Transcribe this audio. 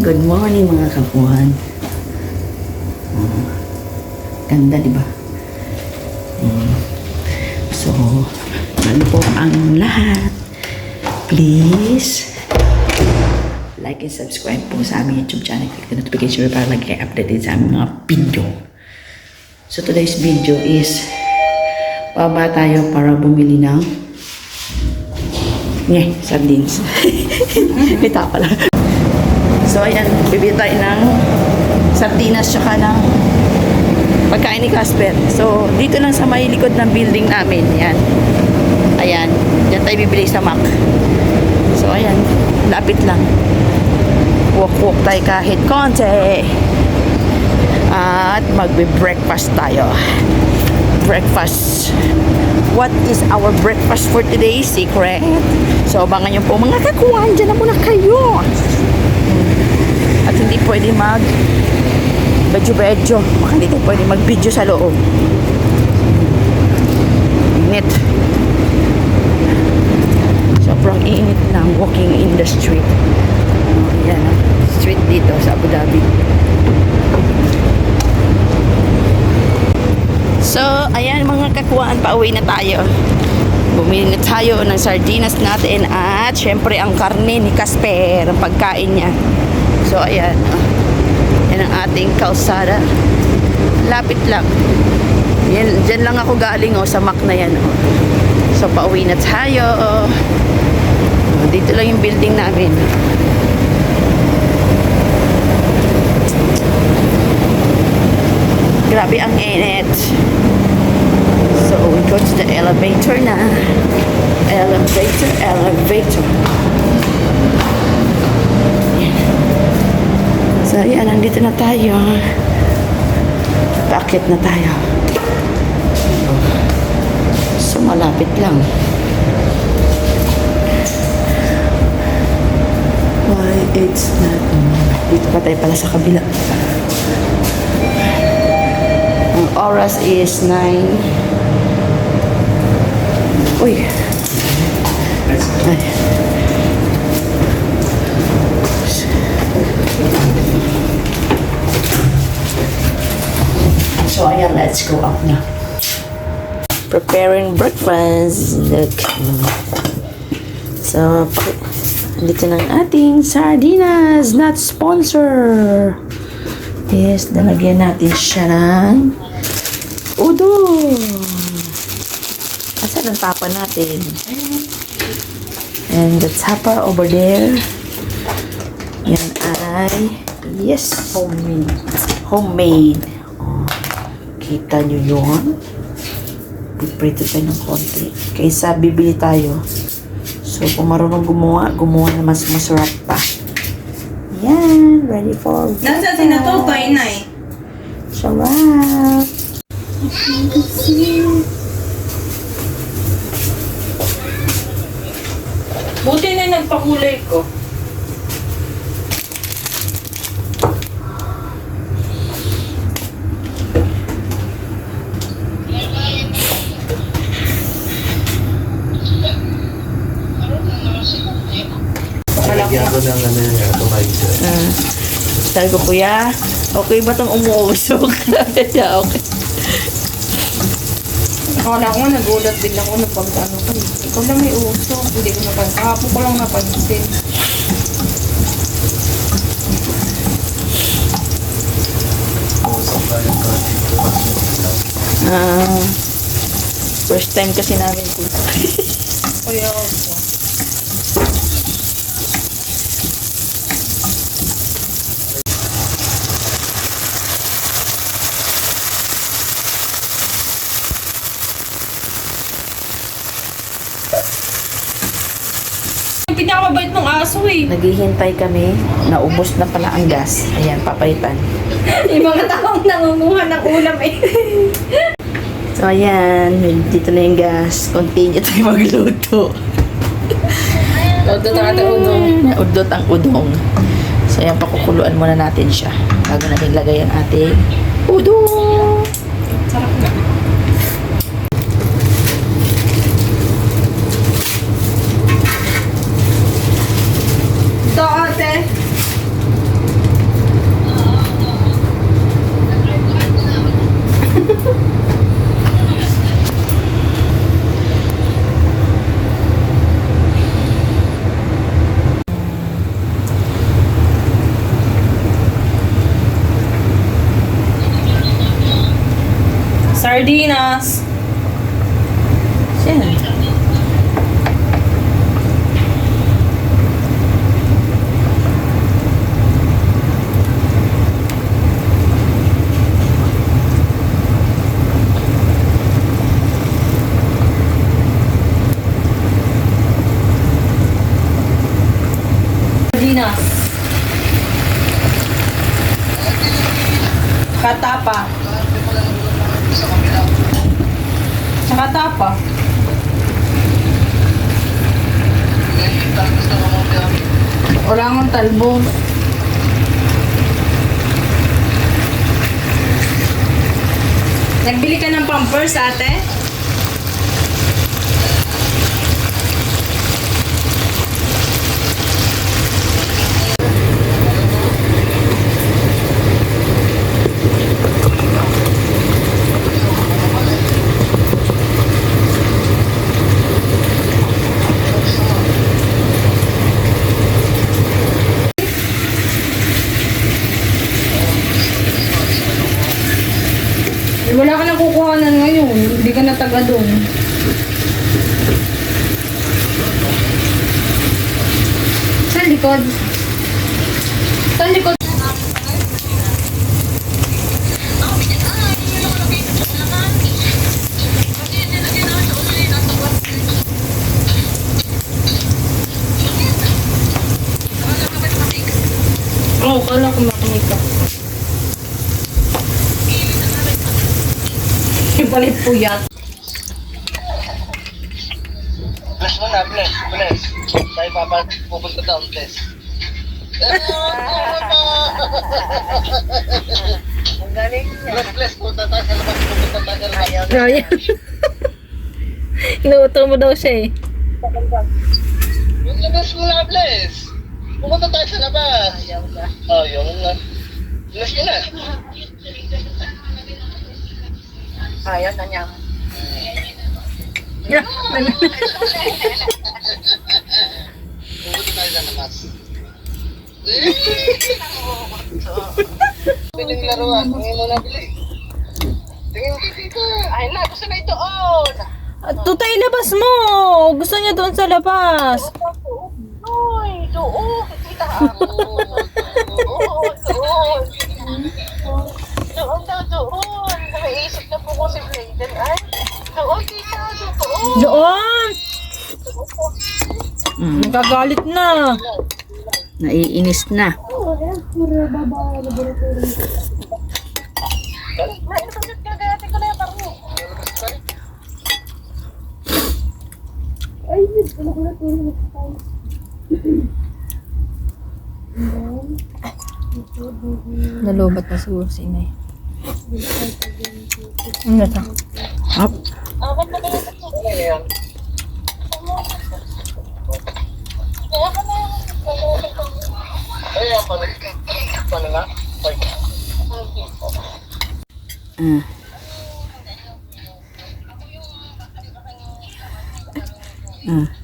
Good morning mga kapuhan. Ganda, di ba? So, ano po ang lahat? Please like and subscribe po sa aming YouTube channel. Click the notification bell para lagi kayo updated sa aming mga video. So, today's video is baba tayo para bumili ng sardines. Kita pala. So, ayan, bibili tayo ng sardinas tsaka ng pagkain ni Casper. So, dito lang sa may likod ng building namin. Yan. Ayan. Diyan tayo bibili sa Mac. So, ayan. Lapit lang. Walk-walk tayo kahit konti. At magbe-breakfast tayo. Breakfast. What is our breakfast for today? Secret. So, abangan nyo po mga kakuhan. Diyan na muna kayo. At hindi pwede bedyo. Baka hindi tayo pwede mag-video sa loob. Init. Sobrang init lang walking in the street. Yan. Street dito sa Abu Dhabi. So, ayan mga kakuhaan, pauwi na tayo. Bumili na tayo ng sardinas natin at syempre ang karne ni Casper, ang pagkain niya. So, ayan. Yan ang ating kalsada. Lapit lang. Yan, dyan lang ako galing sa Mac na yan. So, pauwi na tayo. Dito lang yung building namin. Grabe ang init. So, we go to the elevator na. Elevator. So, ayan, nandito na tayo. Paakit na tayo. So, malapit lang. Why it's not... Dito pa tayo pala sa kabila. Ang oras is 9. Uy. Ay. So, ayan, let's go up na. Preparing breakfast. Look. So, dito na ang ating sardinas. Not sponsor. Yes, dalagyan natin siya ng udon. Asan ang tapa natin? And the tapa over there. Yan ay, yes, homemade. Kita nyo yun? Piprito tayo ng konti. Kaysa bibili tayo. So, kung marunong gumawa na mas masarap pa. Yan. Ready for breakfast. Nasa sinatotoy na eh. Sarap. Buti na nagpakulay ko. Lagyan ko ng atomizer. Sabi ko, kuya, okay ba itong umuusok? Yeah, okay. Akala ko nagulat din ako na pag-ano ko. Ikaw lang may uso. Hindi ko napansin. Kahapon ko lang napansin. First time kasi namin po. Kaya ako. Ang pinakamabait ng aso eh. Naghihintay kami. Naubos na pala ang gas. Ayan, papalitan. Yung mga taong nangunguha ng ulam eh. So, ayan. Dito na yung gas. Continue tayo magluto. Todo na ata udong. Udot ang udong. So, ayan, pakukuluan muna natin siya. Bago natin lagay ang ating udong. Sarap na. Ito ate. Sardinas. Yan. Sardinas. Katapa. Tsaka tapa. Wala akong talbos. Nagbili ka ng Pampers, ate? Wala ka nang kukuhanan ngayon. Hindi ka na taga doon. Sa likod. Sa likod. Oo, kala ko makinig ka. Palit po yan. Bless mo na, bless. Bless. Tayo pupunta down, bless. Ang galing niya. Bless, bless. Pupunta tayo sa labas. Pupunta tayo sa labas. Ayan. Inuuto mo daw siya eh. Yung bless mo na, bless. Pupunta tayo sa labas. Ayaw na. Bless yun na. Ayaw na niya. Pupunta tayo sa labas. Piling laruan. Tingin mo na, bili. Tingin mo dito. Ay na, gusto na ito. Oh! Tutay, labas mo! Gusto niya doon sa labas. Uy, doon. Kita ako. Doon. Doon daw, doon. Naisip na po ko si Bladen. Ay, doon, tita. Doon. Doon! Nagagalit na. Naiinis na. Nainapagod ka, gagatin ko na yung parang. Nalobat na siguro si Inay. Ano to? Up. Awan na kaya ito. Ano yan? Ay, ang pala. Paano nga? Ah. Ah.